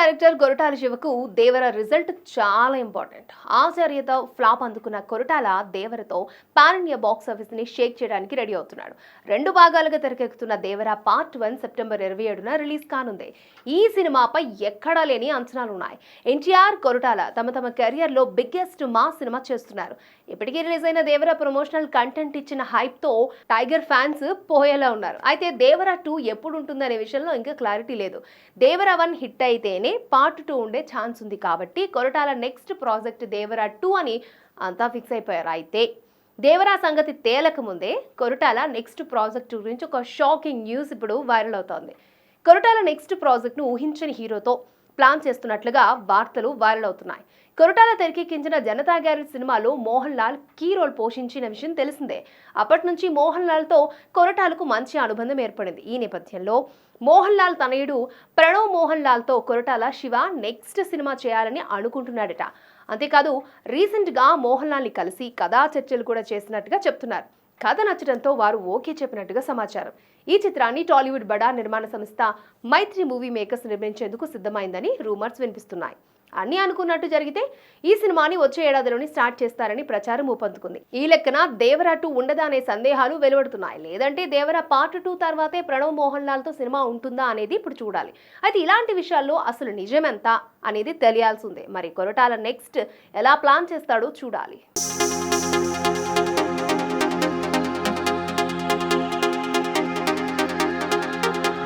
Director Koratala శివకు Devara result చాలా important. ఆచార్యతో ఫ్లాప్ అందుకున్న కొరటాల దేవరతో పాన్ ఇండియా బాక్స్ ఆఫీస్ ని షేక్ చేయడానికి రెడీ అవుతున్నాడు. 2 భాగాలుగా తెరకెక్కుతున్న దేవర పార్ట్ 1 సెప్టెంబర్ 27న రిలీజ్ కానుంది. ఈ సినిమాపై ఎక్కడా లేని అంచనాలున్నాయి. ఎన్టీఆర్, కొరటాల తమ కెరియర్ లో బిగ్గెస్ట్ మాస్ సినిమా చేస్తున్నారు. ఇప్పటికీ రిలీజ్ అయిన దేవర ప్రమోషనల్ కంటెంట్ ఇచ్చిన హైప్ తో టైగర్ ఫ్యాన్స్ పోయేలా ఉన్నారు. అయితే దేవర 2 ఎప్పుడు ఉంటుందనే విషయంలో ఇంకా క్లారిటీ లేదు. దేవర 1 హిట్ అయితేనే పార్ట్ 2 ఉండే ఛాన్స్ ఉంది కాబట్టి కొరటాల నెక్స్ట్ ప్రాజెక్ట్ దేవర 2 అని అంతా ఫిక్స్ అయిపోయారు. అయితే దేవరా సంగతి తేలక ముందే కొరటాల నెక్స్ట్ ప్రాజెక్ట్ గురించి ఒక షాకింగ్ న్యూస్ ఇప్పుడు వైరల్ అవుతోంది. కొరటాల నెక్స్ట్ ప్రాజెక్ట్ను ఊహించని హీరోతో ప్లాన్ చేస్తున్నట్లుగా వార్తలు వైరల్ అవుతున్నాయి. కొరటాల తెరకెక్కించిన జనతా గ్యారేజ్ సినిమాలో మోహన్ లాల్ కీ రోల్ పోషించిన విషయం తెలిసిందే. అప్పటి నుంచి మోహన్ లాల్తో కొరటాలకు మంచి అనుబంధం ఏర్పడింది. ఈ నేపథ్యంలో మోహన్ లాల్ తనయుడు ప్రణవ్ మోహన్ లాల్తో కొరటాల శివ నెక్స్ట్ సినిమా చేయాలని అనుకుంటున్నాడట. అంతేకాదు రీసెంట్గా మోహన్ లాల్ని కలిసి కథా చర్చలు కూడా చేసినట్టుగా చెప్తున్నారు. కథ నచ్చడంతో వారు ఓకే చెప్పినట్టుగా సమాచారం. ఈ చిత్రాన్ని టాలీవుడ్ బడా నిర్మాణ సంస్థ మైత్రి మూవీ మేకర్స్ నిర్మించేందుకు సిద్ధమైందని రూమర్స్ వినిపిస్తున్నాయి. అన్నీ అనుకున్నట్టు జరిగితే ఈ సినిమాని వచ్చే ఏడాదిలోని స్టార్ట్ చేస్తారని ప్రచారం ఊపందుకుంది. ఈ లెక్కన దేవర 2 ఉండదా అనే సందేహాలు వెలువడుతున్నాయి. లేదంటే దేవర పార్ట్ 2 తర్వాతే ప్రణవ్ మోహన్ లాల్తో సినిమా ఉంటుందా అనేది ఇప్పుడు చూడాలి. అయితే ఇలాంటి విషయాల్లో అసలు నిజమెంత అనేది తెలియాల్సిందే. మరి కొరటాల నెక్స్ట్ ఎలా ప్లాన్ చేస్తాడో చూడాలి.